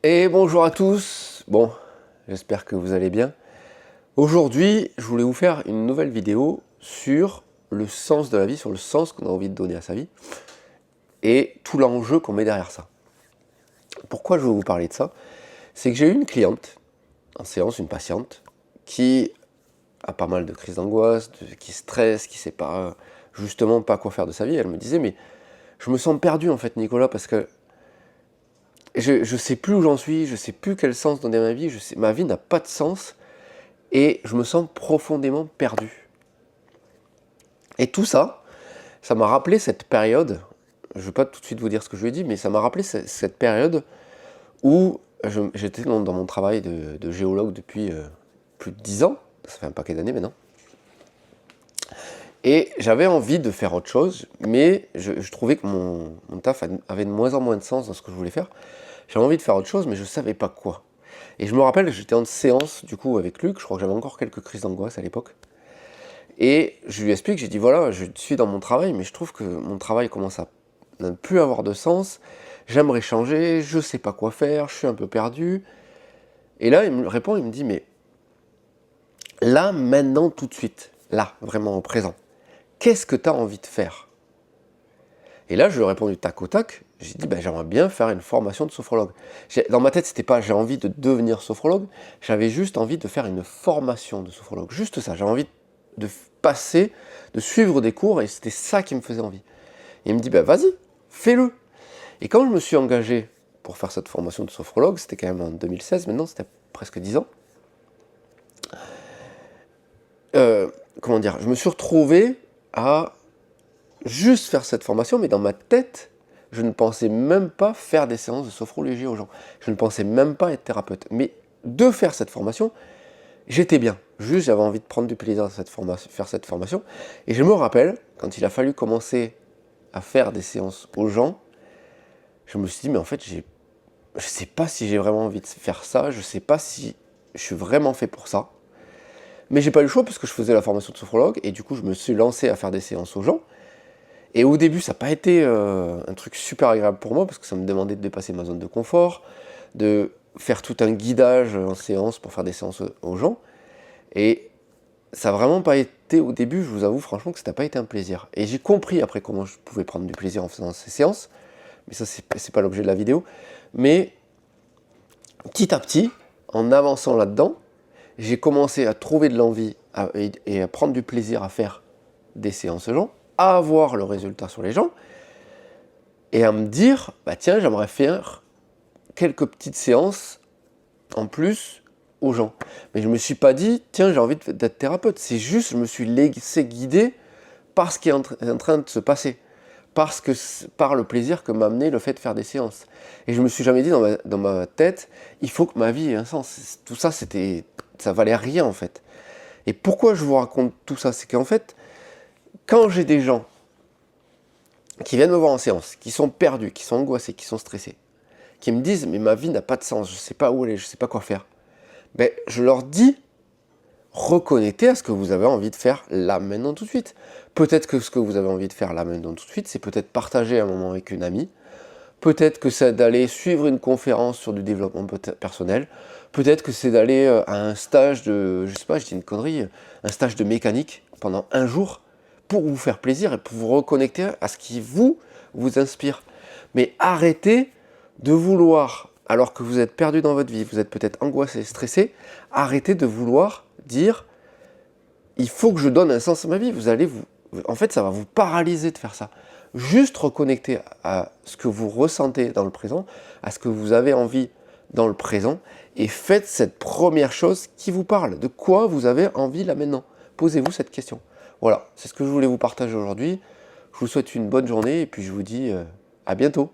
Et bonjour à tous. Bon, j'espère que vous allez bien. Aujourd'hui, je voulais vous faire une nouvelle vidéo sur le sens de la vie, sur le sens qu'on a envie de donner à sa vie et tout l'enjeu qu'on met derrière ça. Pourquoi je veux vous parler de ça? C'est que j'ai eu une cliente en séance, une patiente, qui a pas mal de crises d'angoisse, qui stresse, qui sait pas justement pas quoi faire de sa vie. Elle me disait, mais je me sens perdu en fait, Nicolas, parce que je sais plus où j'en suis, je sais plus quel sens donner à ma vie, ma vie n'a pas de sens et je me sens profondément perdu. Et tout ça, ça m'a rappelé cette période, je ne vais pas tout de suite vous dire ce que je lui ai dit, mais ça m'a rappelé cette période où j'étais dans mon travail de géologue depuis plus de 10 ans, ça fait un paquet d'années maintenant, et j'avais envie de faire autre chose, mais je trouvais que mon taf avait de moins en moins de sens dans ce que je voulais faire. J'avais envie de faire autre chose, mais je ne savais pas quoi. Et je me rappelle, j'étais en séance du coup avec Luc, je crois que j'avais encore quelques crises d'angoisse à l'époque. Et je lui explique, j'ai dit voilà, je suis dans mon travail, mais je trouve que mon travail commence à ne plus avoir de sens. J'aimerais changer, je sais pas quoi faire, je suis un peu perdu. Et là, il me répond, il me dit mais là, maintenant, tout de suite, là, vraiment au présent, qu'est-ce que tu as envie de faire? Et là, je lui ai répondu tac au tac. J'ai dit, ben, j'aimerais bien faire une formation de sophrologue. Dans ma tête, c'était pas j'ai envie de devenir sophrologue, j'avais juste envie de faire une formation de sophrologue. Juste ça, j'avais envie de passer, de suivre des cours, et c'était ça qui me faisait envie. Et il me dit, ben vas-y, fais-le. Et quand je me suis engagé pour faire cette formation de sophrologue, c'était quand même en 2016, maintenant c'était presque 10 ans, comment dire, je me suis retrouvé à juste faire cette formation, mais dans ma tête, je ne pensais même pas faire des séances de sophrologie aux gens. Je ne pensais même pas être thérapeute. Mais de faire cette formation, j'étais bien. Juste, j'avais envie de prendre du plaisir à faire cette formation. Et je me rappelle, quand il a fallu commencer à faire des séances aux gens, je me suis dit, mais en fait, je ne sais pas si j'ai vraiment envie de faire ça. Je ne sais pas si je suis vraiment fait pour ça. Mais j'ai pas eu le choix parce que je faisais la formation de sophrologue. Et du coup, je me suis lancé à faire des séances aux gens. Et au début, ça n'a pas été un truc super agréable pour moi, parce que ça me demandait de dépasser ma zone de confort, de faire tout un guidage en séance pour faire des séances aux gens. Et ça n'a vraiment pas été, au début, je vous avoue franchement que ça n'a pas été un plaisir. Et j'ai compris après comment je pouvais prendre du plaisir en faisant ces séances, mais ça, c'est pas l'objet de la vidéo. Mais petit à petit, en avançant là-dedans, j'ai commencé à trouver de l'envie et à prendre du plaisir à faire des séances aux gens, à avoir le résultat sur les gens, et à me dire, bah tiens, j'aimerais faire quelques petites séances en plus aux gens. Mais je ne me suis pas dit, tiens, j'ai envie d'être thérapeute. C'est juste, je me suis laissé guider par ce qui est en train de se passer. Par le plaisir que m'a amené le fait de faire des séances. Et je me suis jamais dit dans ma tête, il faut que ma vie ait un sens. Tout ça, ça valait rien en fait. Et pourquoi je vous raconte tout ça? C'est qu'en fait, quand j'ai des gens qui viennent me voir en séance, qui sont perdus, qui sont angoissés, qui sont stressés, qui me disent mais ma vie n'a pas de sens, je ne sais pas où aller, je ne sais pas quoi faire, ben, je leur dis reconnectez à ce que vous avez envie de faire là maintenant tout de suite. Peut-être que ce que vous avez envie de faire là maintenant tout de suite, c'est peut-être partager un moment avec une amie, peut-être que c'est d'aller suivre une conférence sur du développement personnel, peut-être que c'est d'aller à un stage de, je sais pas, je dis une connerie, un stage de mécanique pendant un jour pour vous faire plaisir et pour vous reconnecter à ce qui vous inspire. Mais arrêtez de vouloir, alors que vous êtes perdu dans votre vie, vous êtes peut-être angoissé, stressé, arrêtez de vouloir dire il faut que je donne un sens à ma vie. En fait, ça va vous paralyser de faire ça. Juste reconnecter à ce que vous ressentez dans le présent, à ce que vous avez envie dans le présent, et faites cette première chose qui vous parle. De quoi vous avez envie là maintenant? Posez-vous cette question. Voilà, c'est ce que je voulais vous partager aujourd'hui. Je vous souhaite une bonne journée et puis je vous dis à bientôt.